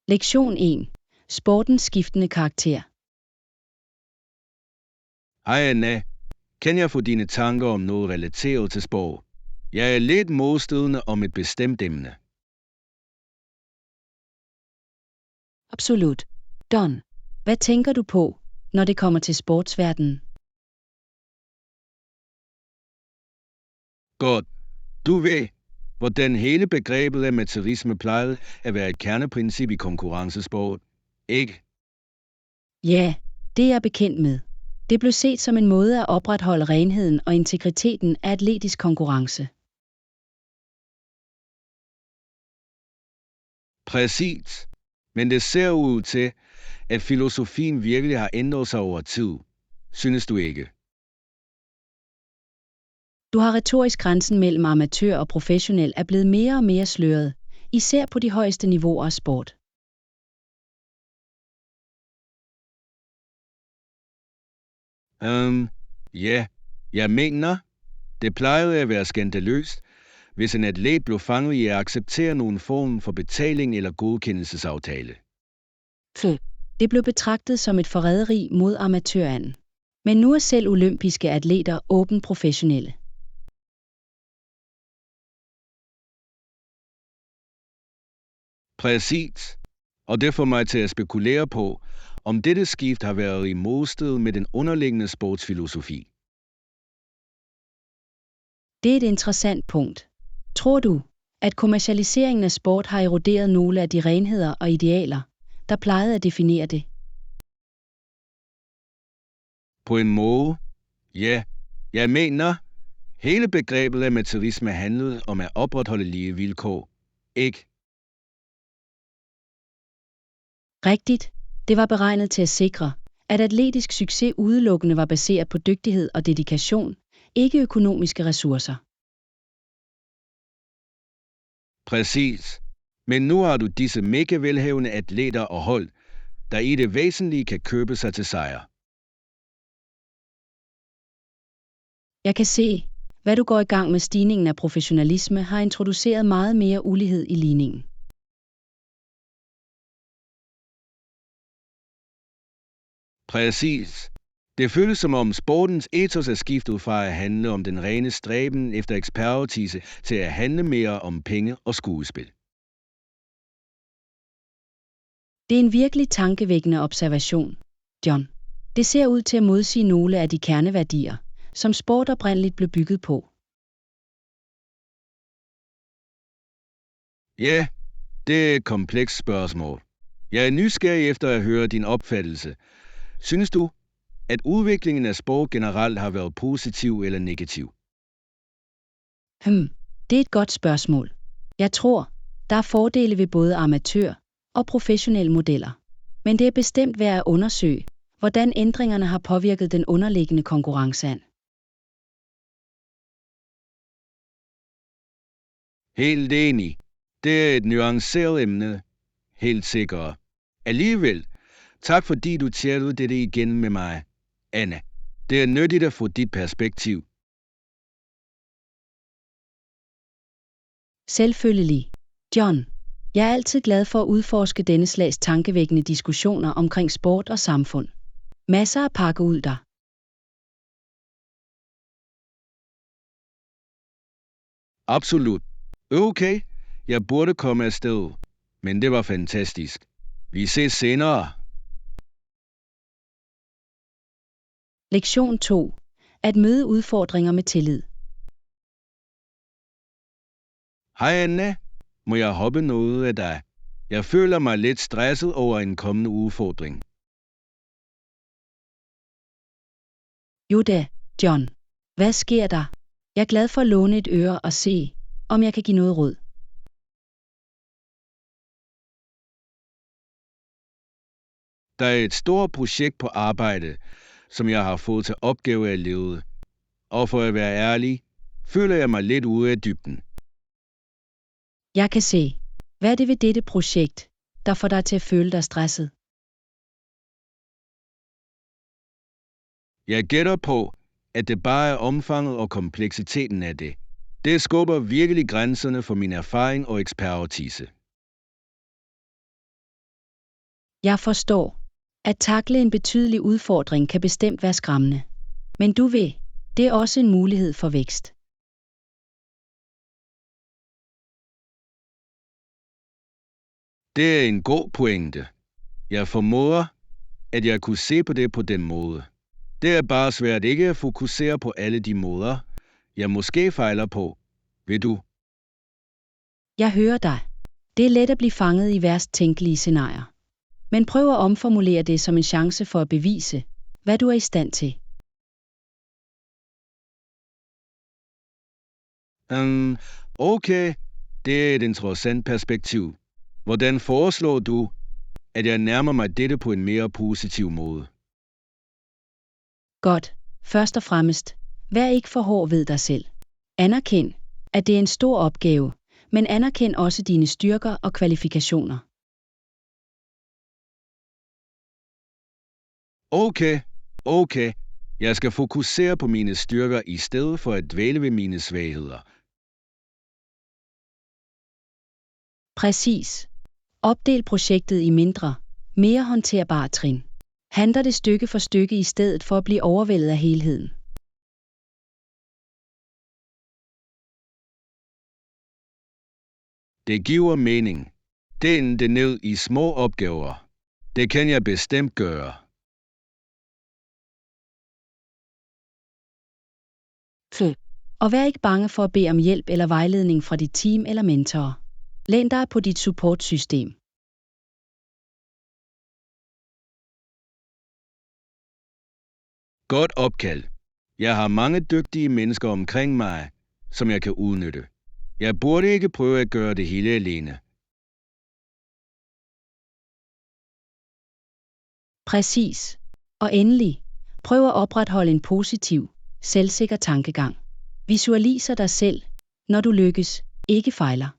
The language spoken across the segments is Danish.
Lektion 1. Sportens skiftende karakter. Hej Anna, kan jeg få dine tanker om noget relateret til sport? Jeg er lidt modstridende om et bestemt emne. Absolut. Don, hvad tænker du på, når det kommer til sportsverdenen? Godt. Du ved, hvordan hele begrebet amatørisme plejede at være et kerneprincip i konkurrencesport, ikke? Ja, det er jeg bekendt med. Det blev set som en måde at opretholde renheden og integriteten af atletisk konkurrence. Præcis. Men det ser ud til, at filosofien virkelig har ændret sig over tid. Synes du ikke? Du har retorisk grænsen mellem amatør og professionel er blevet mere og mere sløret, især på de højeste niveauer af sport. Ja, jeg mener, det plejede at være skandaløst, hvis en atlet blev fanget i at acceptere nogen form for betaling eller godkendelsesaftale. Det blev betragtet som et forræderi mod amatøren. Men nu er selv olympiske atleter åbent professionelle. Præcis. Og det får mig til at spekulere på, om dette skift har været i modstrid med den underliggende sportsfilosofi. Det er et interessant punkt. Tror du, at kommercialiseringen af sport har eroderet nogle af de renheder og idealer, der plejede at definere det? På en måde, ja. Jeg mener, hele begrebet amatørisme handlede om at opretholde lige vilkår, ikke? Rigtigt. Det var beregnet til at sikre, at atletisk succes udelukkende var baseret på dygtighed og dedikation, ikke økonomiske ressourcer. Præcis. Men nu har du disse mega velhavende atleter og hold, der i det væsentlige kan købe sig til sejr. Jeg kan se, hvad du går i gang med. Stigningen af professionalisme har introduceret meget mere ulighed i ligningen. Præcis. Det føles som om sportens ethos er skiftet fra at handle om den rene stræben efter ekspertise til at handle mere om penge og skuespil. Det er en virkelig tankevækkende observation, John. Det ser ud til at modsige nogle af de kerneværdier, som sport oprindeligt blev bygget på. Ja, det er et komplekst spørgsmål. Jeg er nysgerrig efter at høre din opfattelse. Synes du, at udviklingen af sport generelt har været positiv eller negativ? Det er et godt spørgsmål. Jeg tror, der er fordele ved både amatør- og professionelle modeller. Men det er bestemt værd at undersøge, hvordan ændringerne har påvirket den underliggende konkurrenceand. Helt enig. Det er et nuanceret emne. Helt sikkert. Alligevel, tak fordi du chattede dette igen med mig, Anna. Det er nyttigt at få dit perspektiv. Selvfølgelig. John, jeg er altid glad for at udforske denne slags tankevækkende diskussioner omkring sport og samfund. Masser at pakke ud der. Absolut. Okay, jeg burde komme afsted, men det var fantastisk. Vi ses senere. Lektion 2. At møde udfordringer med tillid. Hej Anna, må jeg hoppe noget af dig? Jeg føler mig lidt stresset over en kommende udfordring. Jo da, John. Hvad sker der? Jeg er glad for at låne et øre og se, om jeg kan give noget råd. Der er et stort projekt på arbejde, som jeg har fået til opgave at lede. Og for at være ærlig, føler jeg mig lidt ude af dybden. Jeg kan se. Hvad er det ved dette projekt, der får dig til at føle dig stresset? Jeg gætter på, at det bare er omfanget og kompleksiteten af det. Det skubber virkelig grænserne for min erfaring og ekspertise. Jeg forstår. At takle en betydelig udfordring kan bestemt være skræmmende. Men du ved, det er også en mulighed for vækst. Det er en god pointe. Jeg formoder, at jeg kunne se på det på den måde. Det er bare svært ikke at fokusere på alle de måder, jeg måske fejler på. Ved du? Jeg hører dig. Det er let at blive fanget i værst tænkelige scenarier. Men prøv at omformulere det som en chance for at bevise, hvad du er i stand til. Okay, det er et interessant perspektiv. Hvordan foreslår du, at jeg nærmer mig dette på en mere positiv måde? Godt. Først og fremmest, vær ikke for hård ved dig selv. Anerkend, at det er en stor opgave, men anerkend også dine styrker og kvalifikationer. Okay. Jeg skal fokusere på mine styrker i stedet for at dvæle ved mine svagheder. Præcis. Opdel projektet i mindre, mere håndterbare trin. Handler det stykke for stykke i stedet for at blive overvældet af helheden. Det giver mening. Del det ned i små opgaver. Det kan jeg bestemt gøre. Og vær ikke bange for at bede om hjælp eller vejledning fra dit team eller mentorer. Læn dig på dit supportsystem. Godt opkald. Jeg har mange dygtige mennesker omkring mig, som jeg kan udnytte. Jeg burde ikke prøve at gøre det hele alene. Præcis. Og endelig, prøv at opretholde en positiv, selvsikker tankegang. Visualiser dig selv, når du lykkes, ikke fejler.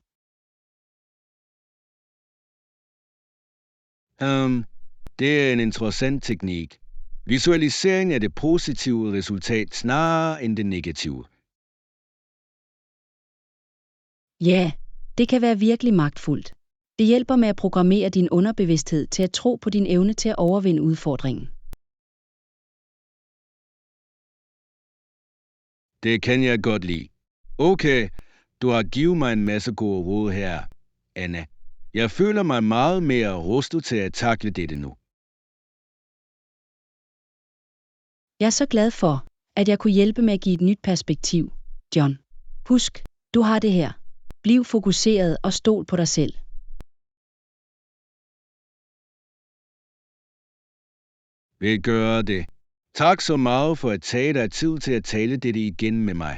Det er en interessant teknik. Visualisering er det positive resultat snarere end det negative. Ja, det kan være virkelig magtfuldt. Det hjælper med at programmere din underbevidsthed til at tro på din evne til at overvinde udfordringen. Det kan jeg godt lide. Okay, du har givet mig en masse gode råd her, Anna. Jeg føler mig meget mere rustet til at takle dette nu. Jeg er så glad for, at jeg kunne hjælpe med at give et nyt perspektiv, John. Husk, du har det her. Bliv fokuseret og stol på dig selv. Vil gøre det. Tak så meget for at tage dig tid til at tale dette igen med mig.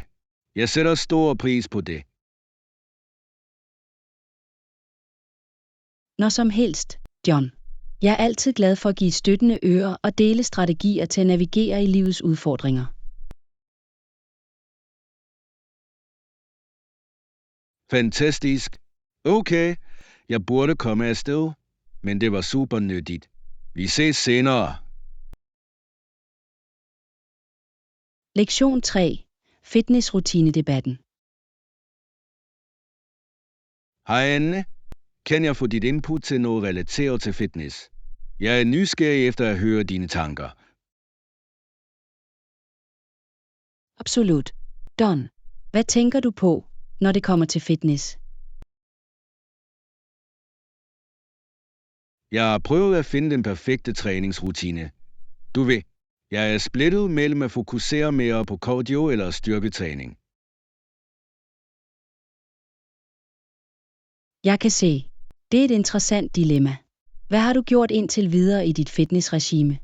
Jeg sætter stor pris på det. Når som helst, John. Jeg er altid glad for at give støttende ører og dele strategier til at navigere i livets udfordringer. Fantastisk. Okay, jeg burde komme afsted, men det var super nyttigt. Vi ses senere. Lektion 3. Fitnessrutinedebatten. Hej Anne. Kan jeg få dit input til noget relateret til fitness? Jeg er nysgerrig efter at høre dine tanker. Absolut. Don, hvad tænker du på, når det kommer til fitness? Jeg har prøvet at finde den perfekte træningsrutine. Du ved, jeg er splittet mellem at fokusere mere på cardio eller styrketræning. Jeg kan se. Det er et interessant dilemma. Hvad har du gjort indtil videre i dit fitnessregime?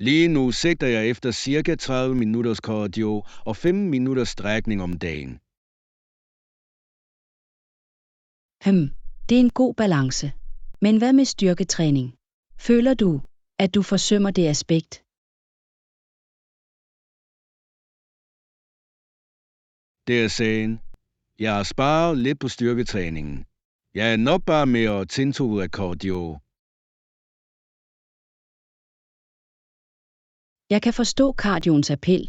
Lige nu sigter jeg efter cirka 30 minutters cardio og 5 minutters strækning om dagen. Det er en god balance. Men hvad med styrketræning? Føler du, at du forsømmer det aspekt? Det er sagen. Jeg har sparet lidt på styrketræningen. Jeg er nok bare mere tiltrukket af cardio. Jeg kan forstå cardioens appel,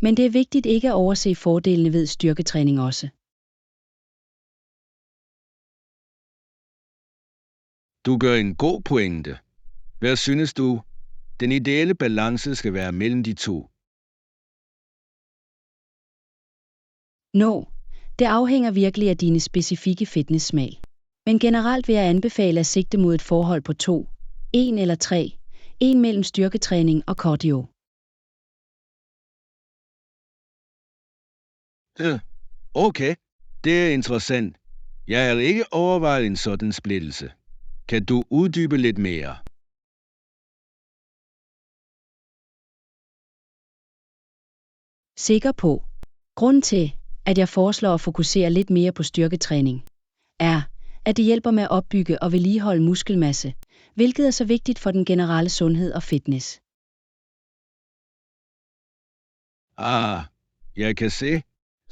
men det er vigtigt ikke at overse fordelene ved styrketræning også. Du gør en god pointe. Hvad synes du, den ideelle balance skal være mellem de to? Det afhænger virkelig af dine specifikke fitnesssmag. Men generelt vil jeg anbefale at sigte mod et forhold på 2, 1 eller 3, en mellem styrketræning og cardio. Okay, det er interessant. Jeg har ikke overvejet en sådan splittelse. Kan du uddybe lidt mere? Sikker på. Grunden til, at jeg foreslår at fokusere lidt mere på styrketræning, er, at det hjælper med at opbygge og vedligeholde muskelmasse, hvilket er så vigtigt for den generelle sundhed og fitness. Jeg kan se.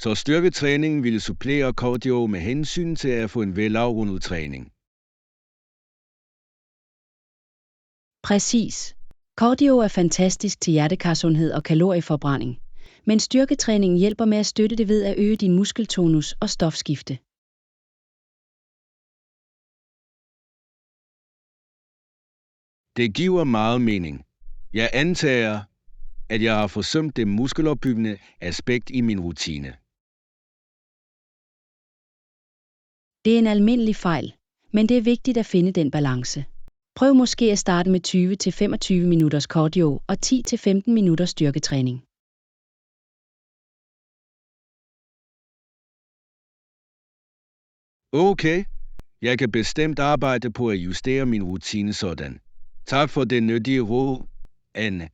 Så styrketræning ville supplere cardio med hensyn til at få en velafrundet træning. Præcis. Cardio er fantastisk til hjertekarsundhed og kalorieforbrænding, men styrketræning hjælper med at støtte det ved at øge din muskeltonus og stofskifte. Det giver meget mening. Jeg antager, at jeg har forsømt det muskelopbyggende aspekt i min rutine. Det er en almindelig fejl, men det er vigtigt at finde den balance. Prøv måske at starte med 20-25 minutters cardio og 10-15 minutters styrketræning. Okay, jeg kan bestemt arbejde på at justere min rutine sådan. Tak for det nyttige råd, Anne.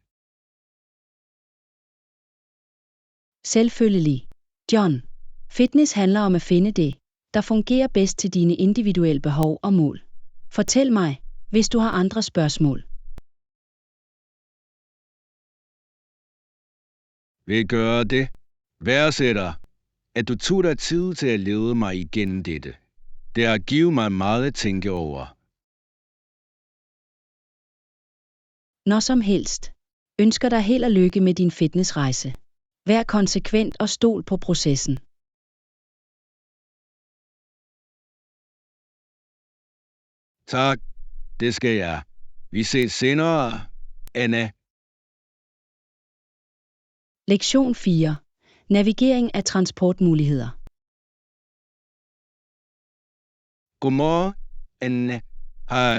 Selvfølgelig. John, fitness handler om at finde det, der fungerer bedst til dine individuelle behov og mål. Fortæl mig, hvis du har andre spørgsmål. Vil gøre det. Værdsætter, at du tog dig tid til at lede mig igennem dette. Det har givet mig meget at tænke over. Når som helst. Ønsker dig held og lykke med din fitnessrejse. Vær konsekvent og stol på processen. Tak, det skal jeg. Vi ses senere, Anna. Lektion 4. Navigering af transportmuligheder. Godmorgen, Anne. Hej.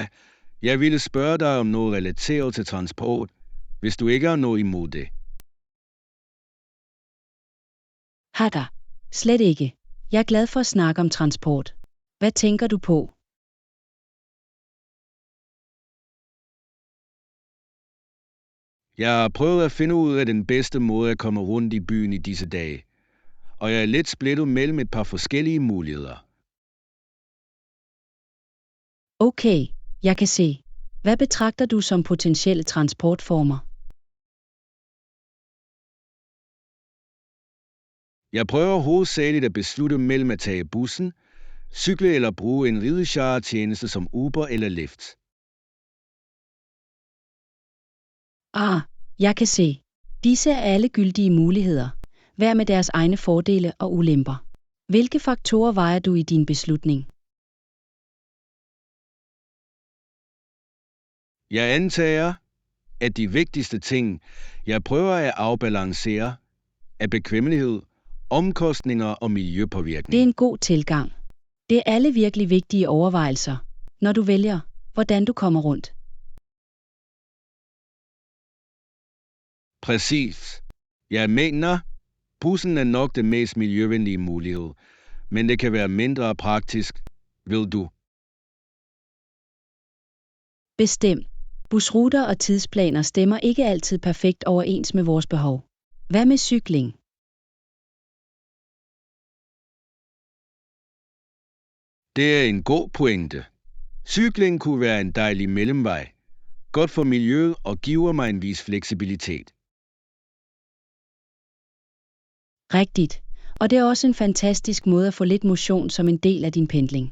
Jeg ville spørge dig om noget relateret til transport, hvis du ikke har noget imod det. Hatter. Slet ikke. Jeg er glad for at snakke om transport. Hvad tænker du på? Jeg har prøvet at finde ud af den bedste måde at komme rundt i byen i disse dage, og jeg er lidt splittet mellem et par forskellige muligheder. Okay, jeg kan se. Hvad betragter du som potentielle transportformer? Jeg prøver hovedsageligt at beslutte mellem at tage bussen, cykle eller bruge en rideshare-tjeneste som Uber eller Lyft. Jeg kan se. Disse er alle gyldige muligheder, hver med deres egne fordele og ulemper. Hvilke faktorer vejer du i din beslutning? Jeg antager, at de vigtigste ting, jeg prøver at afbalancere, er bekvemmelighed, omkostninger og miljøpåvirkning. Det er en god tilgang. Det er alle virkelig vigtige overvejelser, når du vælger, hvordan du kommer rundt. Præcis. Jeg mener, bussen er nok det mest miljøvenlige mulighed, men det kan være mindre praktisk, ved du. Bestemt. Busruter og tidsplaner stemmer ikke altid perfekt overens med vores behov. Hvad med cykling? Det er en god pointe. Cykling kunne være en dejlig mellemvej. Godt for miljøet og giver mig en vis fleksibilitet. Rigtigt. Og det er også en fantastisk måde at få lidt motion som en del af din pendling.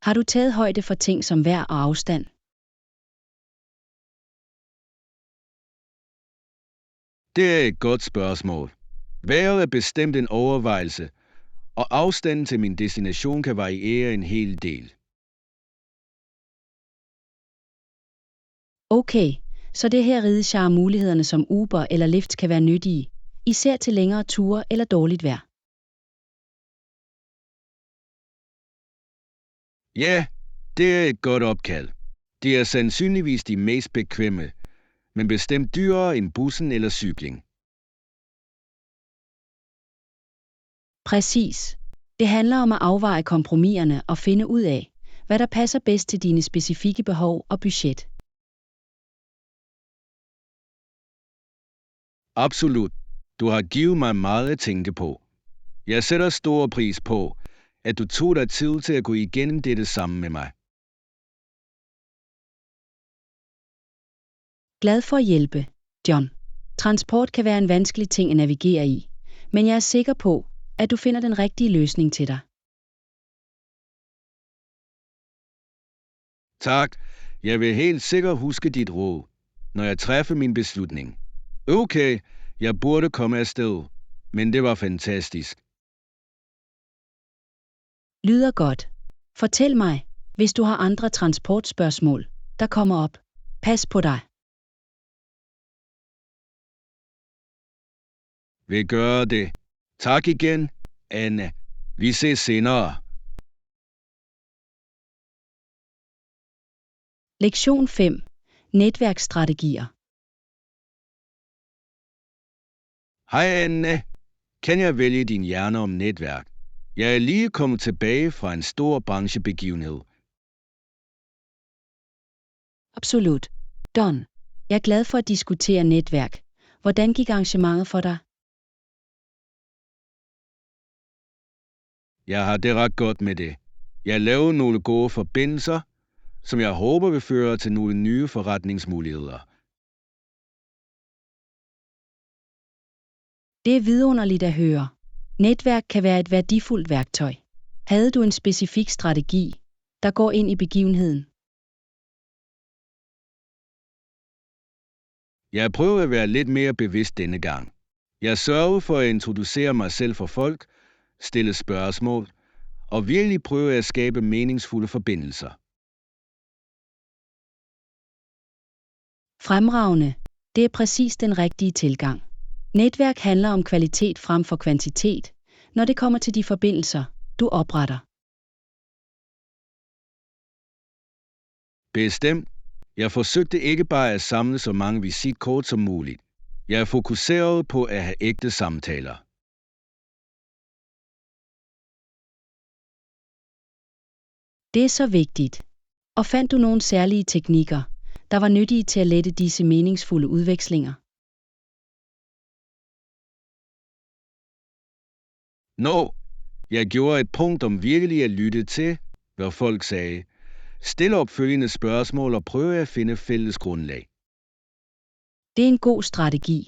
Har du taget højde for ting som vejr og afstand? Det er et godt spørgsmål. Vejret er bestemt en overvejelse, og afstanden til min destination kan variere en hel del. Okay, så det her rideshare mulighederne som Uber eller Lyft kan være nyttige, især til længere ture eller dårligt vejr. Ja, det er et godt opkald. Det er sandsynligvis de mest bekvemme, men bestemt dyrere end bussen eller cykling. Præcis. Det handler om at afveje kompromiserne og finde ud af, hvad der passer bedst til dine specifikke behov og budget. Absolut. Du har givet mig meget at tænke på. Jeg sætter stor pris på, at du tog dig tid til at gå igennem dette sammen med mig. Glad for at hjælpe, John. Transport kan være en vanskelig ting at navigere i, men jeg er sikker på, at du finder den rigtige løsning til dig. Tak. Jeg vil helt sikkert huske dit råd, når jeg træffer min beslutning. Okay, jeg burde komme afsted, men det var fantastisk. Lyder godt. Fortæl mig, hvis du har andre transportspørgsmål, der kommer op. Pas på dig. Vil gøre det. Tak igen, Anne. Vi ses senere. Lektion 5. Netværksstrategier. Hej Anne. Kan jeg vælge din hjerne om netværk? Jeg er lige kommet tilbage fra en stor branchebegivenhed. Absolut. Don, jeg er glad for at diskutere netværk. Hvordan gik arrangementet for dig? Jeg har det ret godt med det. Jeg lavede nogle gode forbindelser, som jeg håber vil føre til nogle nye forretningsmuligheder. Det er vidunderligt at høre. Netværk kan være et værdifuldt værktøj. Havde du en specifik strategi, der går ind i begivenheden? Jeg prøver at være lidt mere bevidst denne gang. Jeg sørger for at introducere mig selv for folk, stille spørgsmål og virkelig prøve at skabe meningsfulde forbindelser. Fremragende. Det er præcis den rigtige tilgang. Netværk handler om kvalitet frem for kvantitet, når det kommer til de forbindelser, du opretter. Bestemt. Jeg forsøgte ikke bare at samle så mange visitkort som muligt. Jeg er fokuseret på at have ægte samtaler. Det er så vigtigt. Og fandt du nogle særlige teknikker, der var nyttige til at lette disse meningsfulde udvekslinger? Jeg gjorde et punkt om virkelig at lytte til, hvad folk sagde. Stille opfølgende spørgsmål og prøve at finde fælles grundlag. Det er en god strategi.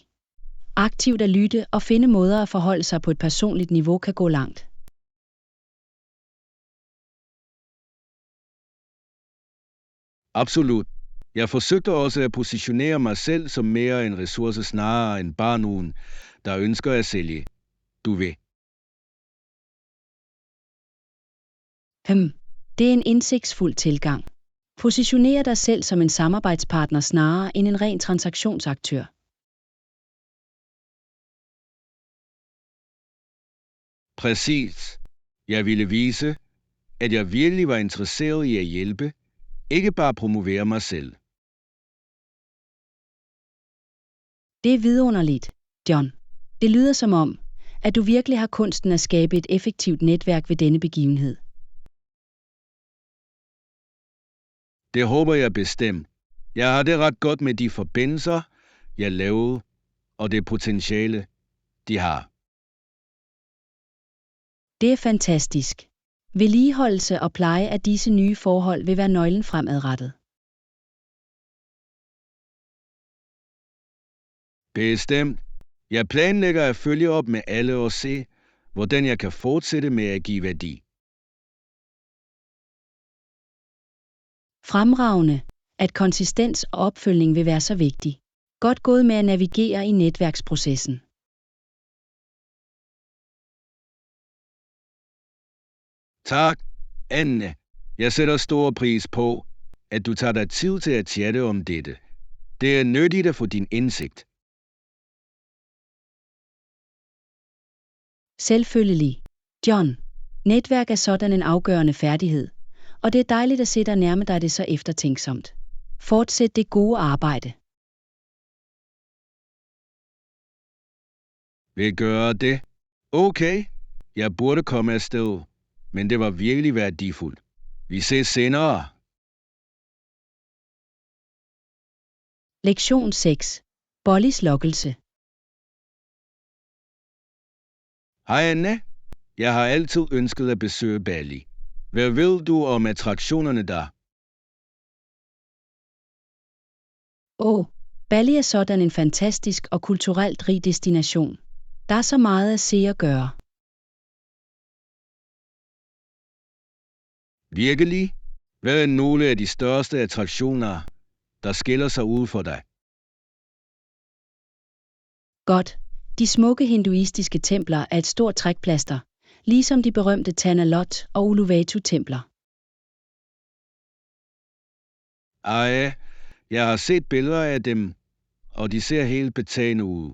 Aktivt at lytte og finde måder at forholde sig på et personligt niveau kan gå langt. Absolut. Jeg forsøgte også at positionere mig selv som mere en ressource snarere end bare nogen, der ønsker at sælge. Du ved. Det er en indsigtsfuld tilgang. Positionere dig selv som en samarbejdspartner snarere end en ren transaktionsaktør. Præcis. Jeg ville vise, at jeg virkelig var interesseret i at hjælpe, ikke bare promovere mig selv. Det er vidunderligt, John. Det lyder som om, at du virkelig har kunsten at skabe et effektivt netværk ved denne begivenhed. Det håber jeg bestemt. Jeg har det ret godt med de forbindelser, jeg lavede, og det potentiale, de har. Det er fantastisk. Vedligeholdelse og pleje af disse nye forhold vil være nøglen fremadrettet. Bestemt. Jeg planlægger at følge op med alle og se, hvordan jeg kan fortsætte med at give værdi. Fremragende, at konsistens og opfølgning vil være så vigtig. Godt gået med at navigere i netværksprocessen. Tak, Anne. Jeg sætter stor pris på, at du tager dig tid til at chatte om dette. Det er nyttigt at få din indsigt. Selvfølgelig. John, netværk er sådan en afgørende færdighed, og det er dejligt at se dig nærme dig det så eftertænksomt. Fortsæt det gode arbejde. Vil gøre det? Okay, jeg burde komme afsted, men det var virkelig værdifuldt. Vi ses senere. Lektion 6. Bollys lokkelse. Hej Anne, jeg har altid ønsket at besøge Bali. Hvad ved du om attraktionerne der? Bali er sådan en fantastisk og kulturelt rig destination. Der er så meget at se og gøre. Virkelig? Hvad er nogle af de største attraktioner, der skiller sig ud for dig? Godt. De smukke hinduistiske templer er et stort trækplaster, ligesom de berømte Tanalot og Uluwatu-templer. Ej, jeg har set billeder af dem, og de ser helt betagende ud.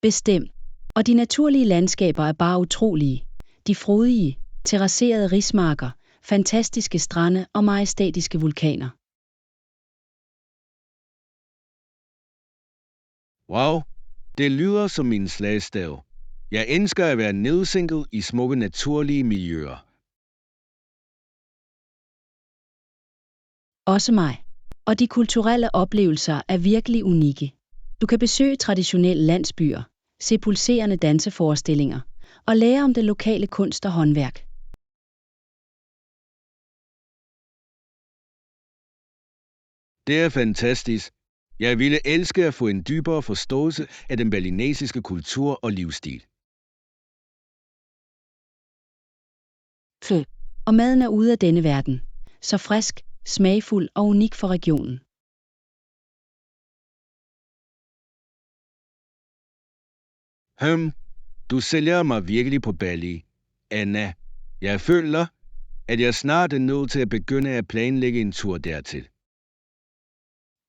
Bestemt. Og de naturlige landskaber er bare utrolige. De frodige, terrasserede rismarker, fantastiske strande og majestætiske vulkaner. Wow, det lyder som min slagstav. Jeg ønsker at være nedsænket i smukke naturlige miljøer. Også mig. Og de kulturelle oplevelser er virkelig unikke. Du kan besøge traditionelle landsbyer, se pulserende danseforestillinger og lære om det lokale kunst og håndværk. Det er fantastisk. Jeg ville elske at få en dybere forståelse af den balinesiske kultur og livsstil. Og maden er ude af denne verden. Så frisk, smagfuld og unik for regionen. Du sælger mig virkelig på Bali, Anna. Jeg føler, at jeg snart er nødt til at begynde at planlægge en tur dertil.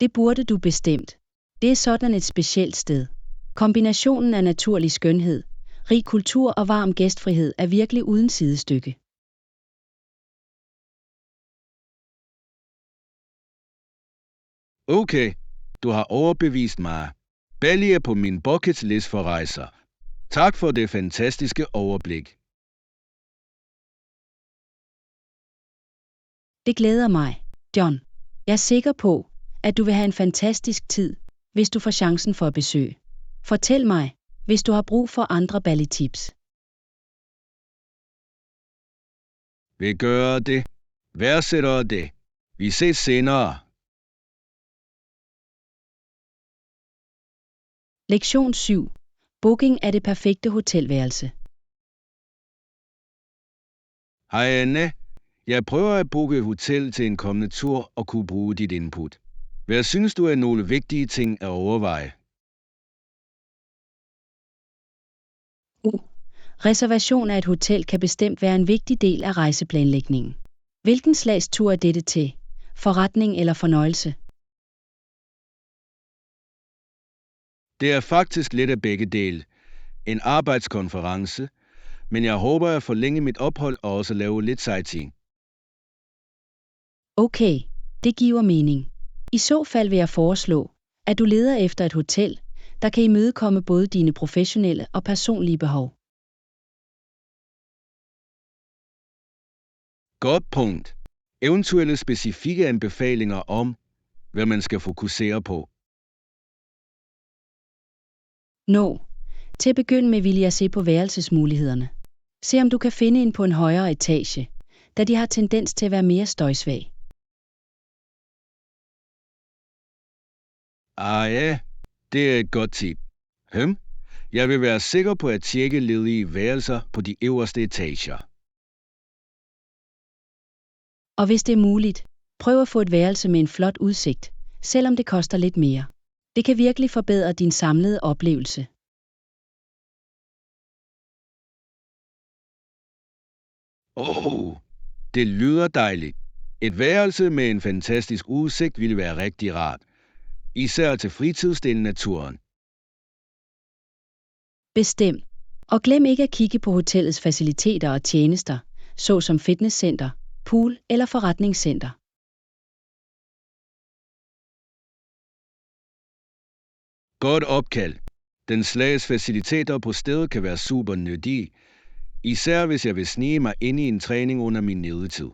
Det burde du bestemt. Det er sådan et specielt sted. Kombinationen af naturlig skønhed, rig kultur og varm gæstfrihed er virkelig uden sidestykke. Okay, du har overbevist mig. Bali er på min bucket list for rejser. Tak for det fantastiske overblik. Det glæder mig, John. Jeg er sikker på, at du vil have en fantastisk tid, hvis du får chancen for at besøge. Fortæl mig, hvis du har brug for andre Bali-tips. Vil gøre det. Værdsætter det. Vi ses senere. Lektion 7. Booking af det perfekte hotelværelse. Hej Anne. Jeg prøver at booke et hotel til en kommende tur og kunne bruge dit input. Hvad synes du er nogle vigtige ting at overveje? Reservation af et hotel kan bestemt være en vigtig del af rejseplanlægningen. Hvilken slags tur er dette til? Forretning eller fornøjelse? Det er faktisk lidt af begge dele. En arbejdskonference, men jeg håber at forlænge mit ophold og også lave lidt sightseeing. Okay, det giver mening. I så fald vil jeg foreslå, at du leder efter et hotel, der kan imødekomme både dine professionelle og personlige behov. Godt punkt. Eventuelle specifikke anbefalinger om, hvad man skal fokusere på. Til at begynde med vil jeg se på værelsesmulighederne. Se om du kan finde en på en højere etage, da de har tendens til at være mere støjsvage. Ja, det er et godt tip. Jeg vil være sikker på at tjekke ledige værelser på de øverste etager. Og hvis det er muligt, prøv at få et værelse med en flot udsigt, selvom det koster lidt mere. Det kan virkelig forbedre din samlede oplevelse. Det lyder dejligt. Et værelse med en fantastisk udsigt ville være rigtig rart. Især til fritidsdelen af turen. Bestemt. Og glem ikke at kigge på hotellets faciliteter og tjenester, såsom fitnesscenter, pool eller forretningscenter. Godt opkald. Den slags faciliteter på stedet kan være super nyttige, især hvis jeg vil snige mig ind i en træning under min nedetid.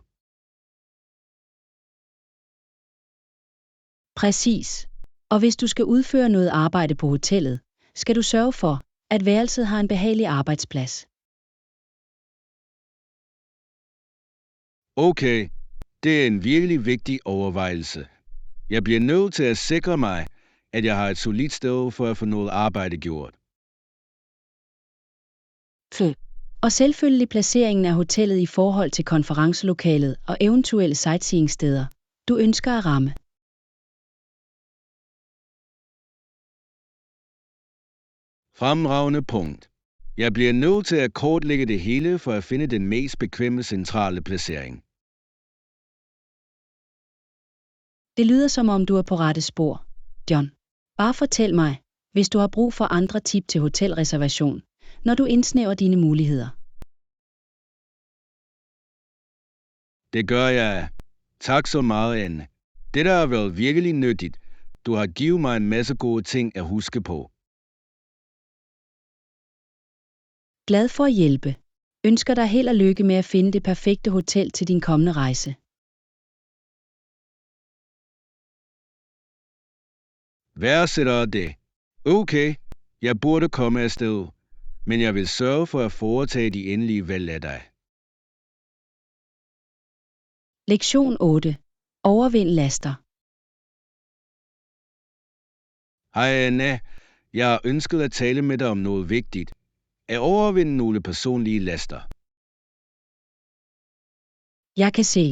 Præcis. Og hvis du skal udføre noget arbejde på hotellet, skal du sørge for, at værelset har en behagelig arbejdsplads. Okay, det er en virkelig vigtig overvejelse. Jeg bliver nødt til at sikre mig, at jeg har et solidt sted for at få noget arbejde gjort. Og selvfølgelig placeringen af hotellet i forhold til konferencelokalet og eventuelle sightseeingsteder, du ønsker at ramme. Fremragende punkt. Jeg bliver nødt til at kortlægge det hele for at finde den mest bekvemme centrale placering. Det lyder som om du er på rette spor, John. Bare fortæl mig, hvis du har brug for andre tip til hotelreservation, når du indsnæver dine muligheder. Det gør jeg. Tak så meget, Anne. Det der har været virkelig nyttigt. Du har givet mig en masse gode ting at huske på. Glad for at hjælpe. Ønsker dig held og lykke med at finde det perfekte hotel til din kommende rejse. Værdsætter det. Okay, jeg burde komme afsted, men jeg vil sørge for at foretage de endelige valg af dig. Lektion 8. Overvind laster. Hej Anna, jeg har ønsket at tale med dig om noget vigtigt. At overvinde nogle personlige laster. Jeg kan se.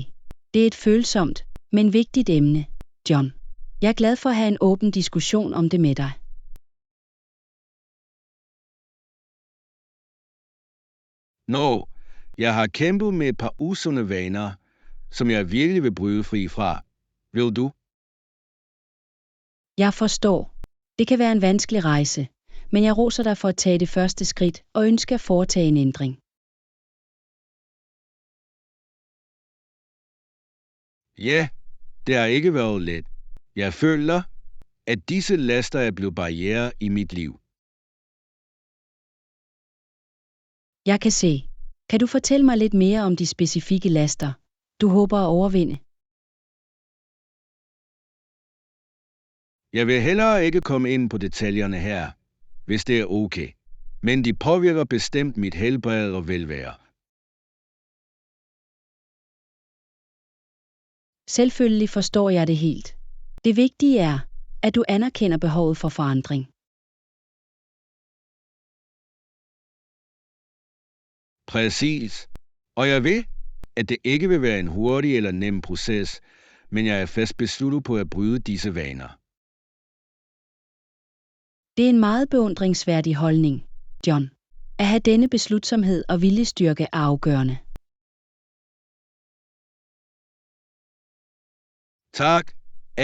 Det er et følsomt, men vigtigt emne, John. Jeg er glad for at have en åben diskussion om det med dig. Jeg har kæmpet med et par usunde vaner, som jeg virkelig vil bryde fri fra. Vil du? Jeg forstår. Det kan være en vanskelig rejse, men jeg roser dig for at tage det første skridt og ønsker at foretage en ændring. Ja, det har ikke været let. Jeg føler, at disse laster er blevet barrierer i mit liv. Jeg kan se. Kan du fortælle mig lidt mere om de specifikke laster, du håber at overvinde? Jeg vil hellere ikke komme ind på detaljerne her, hvis det er okay. Men de påvirker bestemt mit helbred og velvære. Selvfølgelig forstår jeg det helt. Det vigtige er, at du anerkender behovet for forandring. Præcis. Og jeg ved, at det ikke vil være en hurtig eller nem proces, men jeg er fast besluttet på at bryde disse vaner. Det er en meget beundringsværdig holdning, John. At have denne beslutsomhed og viljestyrke er afgørende. Tak,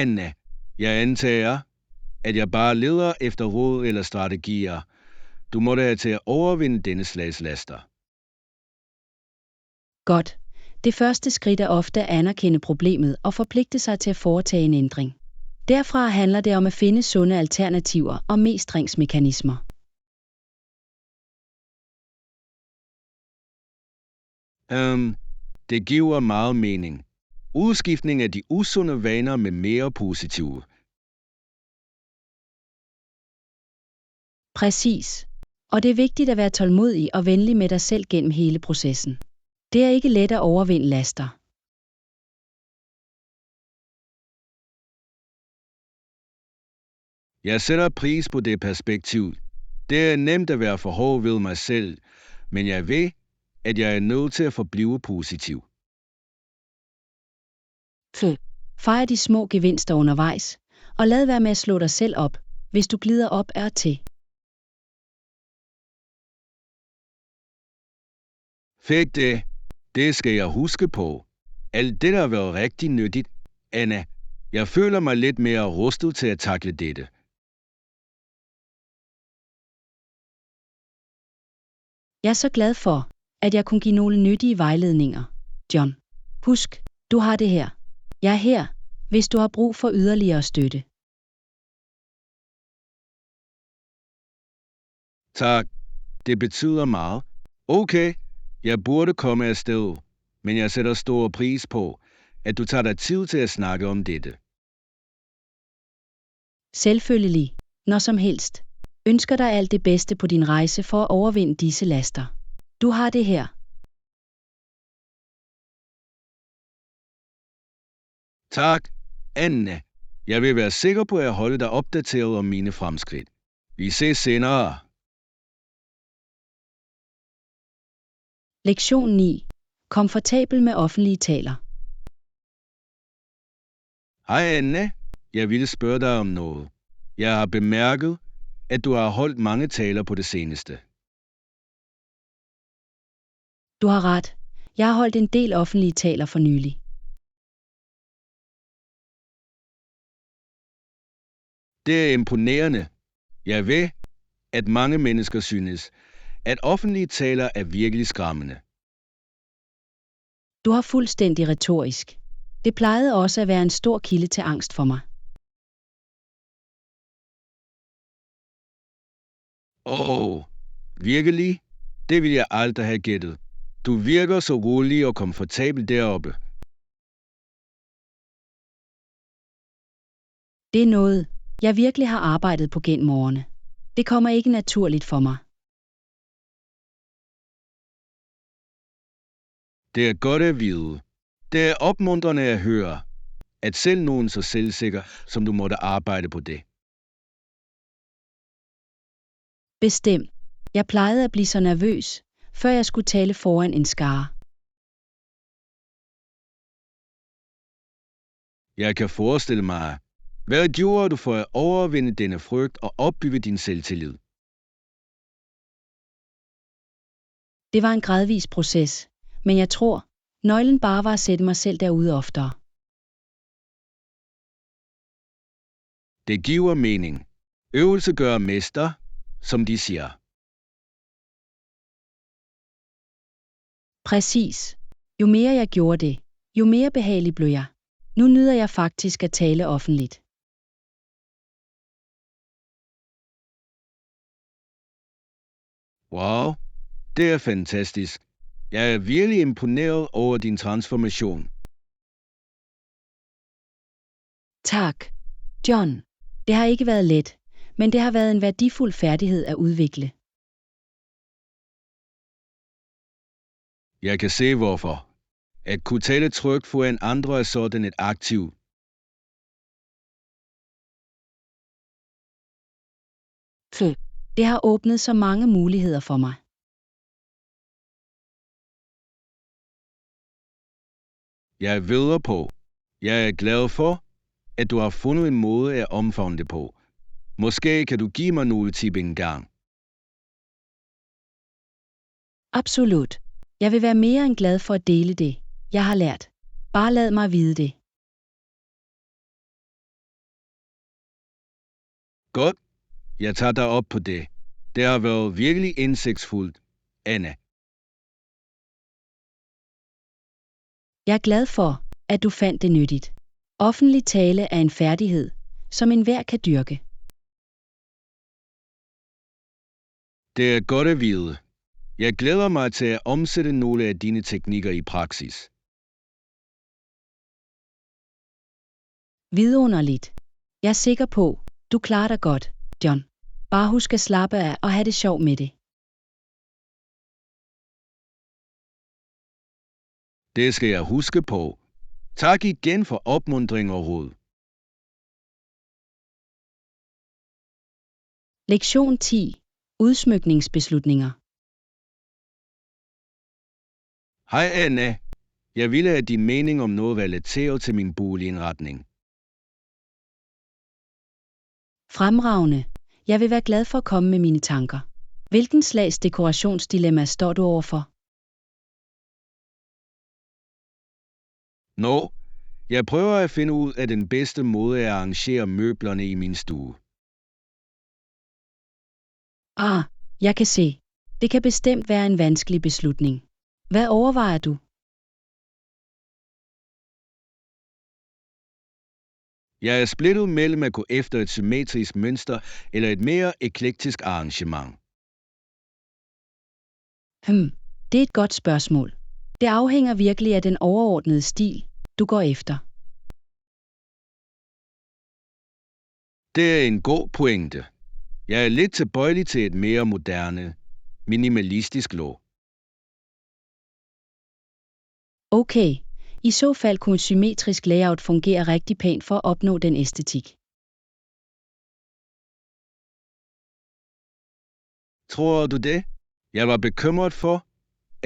Anna. Jeg antager, at jeg bare leder efter råd eller strategier. Du må da have til at overvinde denne slags laster. Godt. Det første skridt er ofte at anerkende problemet og forpligte sig til at foretage en ændring. Derfra handler det om at finde sunde alternativer og mestringsmekanismer. Det giver meget mening. Udskiftning af de usunde vaner med mere positive. Præcis. Og det er vigtigt at være tålmodig og venlig med dig selv gennem hele processen. Det er ikke let at overvinde laster. Jeg sætter pris på det perspektiv. Det er nemt at være for hård ved mig selv, men jeg ved, at jeg er nødt til at forblive positiv. Fejr de små gevinster undervejs, og lad være med at slå dig selv op, hvis du glider op og til. Fedt det. Det skal jeg huske på. Alt det har været rigtig nyttigt, Anna. Jeg føler mig lidt mere rustet til at takle dette. Jeg er så glad for, at jeg kunne give nogle nyttige vejledninger, John. Husk, du har det her. Jeg er her, hvis du har brug for yderligere støtte. Tak. Det betyder meget. Okay, jeg burde komme afsted, men jeg sætter stor pris på, at du tager dig tid til at snakke om dette. Selvfølgelig, når som helst. Ønsker dig alt det bedste på din rejse for at overvinde disse laster. Du har det her. Tak, Anne. Jeg vil være sikker på at holde dig opdateret om mine fremskridt. Vi ses senere. Lektion 9. Komfortabel med offentlige taler. Hej Anne, jeg ville spørge dig om noget. Jeg har bemærket, at du har holdt mange taler på det seneste. Du har ret. Jeg har holdt en del offentlige taler for nylig. Det er imponerende. Jeg ved, at mange mennesker synes, at offentlige taler er virkelig skræmmende. Du har fuldstændig retorisk. Det plejede også at være en stor kilde til angst for mig. Virkelig? Det ville jeg aldrig have gættet. Du virker så rolig og komfortabel deroppe. Det er noget, jeg virkelig har arbejdet på gennem årene. Det kommer ikke naturligt for mig. Det er godt at vide. Det er opmuntrende at høre, at selv nogen så selvsikker, som du måtte arbejde på det. Bestemt. Jeg plejede at blive så nervøs, før jeg skulle tale foran en skare. Jeg kan forestille mig, hvad gjorde du for at overvinde denne frygt og opbygge din selvtillid? Det var en gradvis proces, men jeg tror, nøglen bare var at sætte mig selv derude oftere. Det giver mening. Øvelse gør mester, som de siger. Præcis. Jo mere jeg gjorde det, jo mere behagelig blev jeg. Nu nyder jeg faktisk at tale offentligt. Wow, det er fantastisk. Jeg er virkelig imponeret over din transformation. Tak, John. Det har ikke været let, men det har været en værdifuld færdighed at udvikle. Jeg kan se hvorfor. At kunne tale trygt foran andre er sådan et aktiv. Det har åbnet så mange muligheder for mig. Jeg er videre på. Jeg er glad for, at du har fundet en måde at omfavne det på. Måske kan du give mig nogle tip engang. Absolut. Jeg vil være mere end glad for at dele det, jeg har lært. Bare lad mig vide det. Godt. Jeg tager dig op på det. Det har været virkelig indsigtsfuldt, Anna. Jeg er glad for, at du fandt det nyttigt. Offentlig tale er en færdighed, som enhver kan dyrke. Det er godt at vide. Jeg glæder mig til at omsætte nogle af dine teknikker i praksis. Vidunderligt. Jeg er sikker på, du klarer dig godt, John. Bare husk at slappe af og have det sjovt med det. Det skal jeg huske på. Tak igen for opmuntring og råd. Lektion 10. Udsmykningsbeslutninger. Hej Anna. Jeg ville have din mening om noget relateret til min boligindretning. Fremragende. Jeg vil være glad for at komme med mine tanker. Hvilken slags dekorationsdilemma står du overfor? Nå, jeg prøver at finde ud af den bedste måde at arrangere møblerne i min stue. Jeg kan se. Det kan bestemt være en vanskelig beslutning. Hvad overvejer du? Jeg er splittet mellem at gå efter et symmetrisk mønster eller et mere eklektisk arrangement. Det er et godt spørgsmål. Det afhænger virkelig af den overordnede stil, du går efter. Det er en god pointe. Jeg er lidt tilbøjelig til et mere moderne, minimalistisk look. Okay, i så fald kunne et symmetrisk layout fungere rigtig pænt for at opnå den æstetik. Tror du det? Jeg var bekymret for,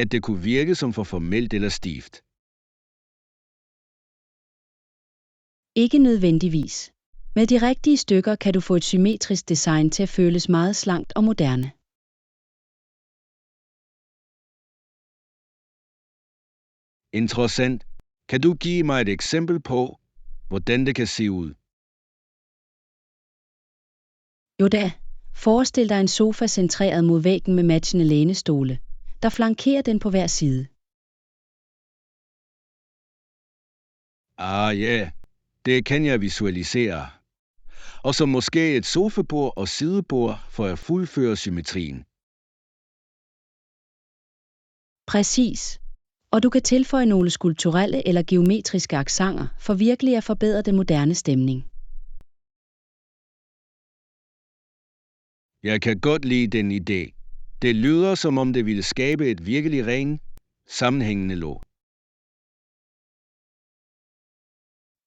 at det kunne virke som for formelt eller stift. Ikke nødvendigvis. Med de rigtige stykker kan du få et symmetrisk design til at føles meget slankt og moderne. Interessant. Kan du give mig et eksempel på, hvordan det kan se ud? Jo da, forestil dig en sofa centreret mod væggen med matchende lænestole, der flankerer den på hver side. Ja, det kan jeg visualisere. Og så måske et sofabord og sidebord for at fuldføre symmetrien. Præcis. Og du kan tilføje nogle skulpturelle eller geometriske accenter for virkelig at forbedre den moderne stemning. Jeg kan godt lide den idé. Det lyder som om det ville skabe et virkelig ren, sammenhængende look.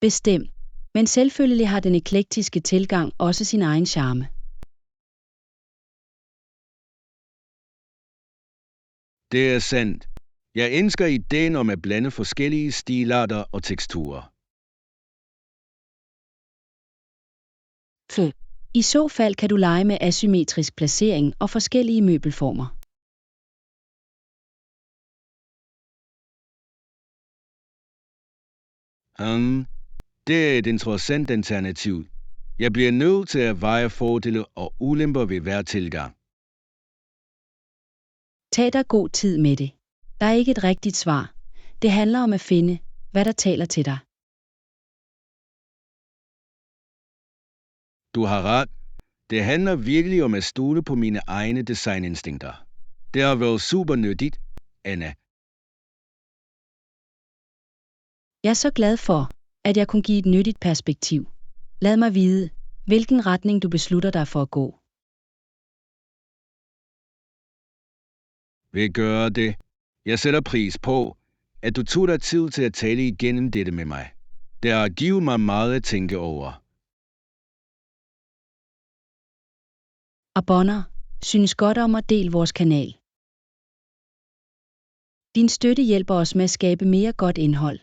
Bestemt. Men selvfølgelig har den eklektiske tilgang også sin egen charme. Det er sandt. Jeg elsker ideen om at blande forskellige stilarter og teksturer. I så fald kan du lege med asymmetrisk placering og forskellige møbelformer. Det er et interessant alternativ. Jeg bliver nødt til at veje fordele og ulemper ved hver tilgang. Tag dig god tid med det. Der er ikke et rigtigt svar. Det handler om at finde, hvad der taler til dig. Du har ret. Det handler virkelig om at stole på mine egne designinstinkter. Det har været super nyttigt, Anna. Jeg er så glad for, at jeg kunne give et nyttigt perspektiv. Lad mig vide, hvilken retning du beslutter dig for at gå. Vil gøre det. Jeg sætter pris på, at du tog dig tid til at tale igennem dette med mig. Det har givet mig meget at tænke over. Abonner, synes godt om at dele vores kanal. Din støtte hjælper os med at skabe mere godt indhold.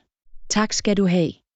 Tak skal du have.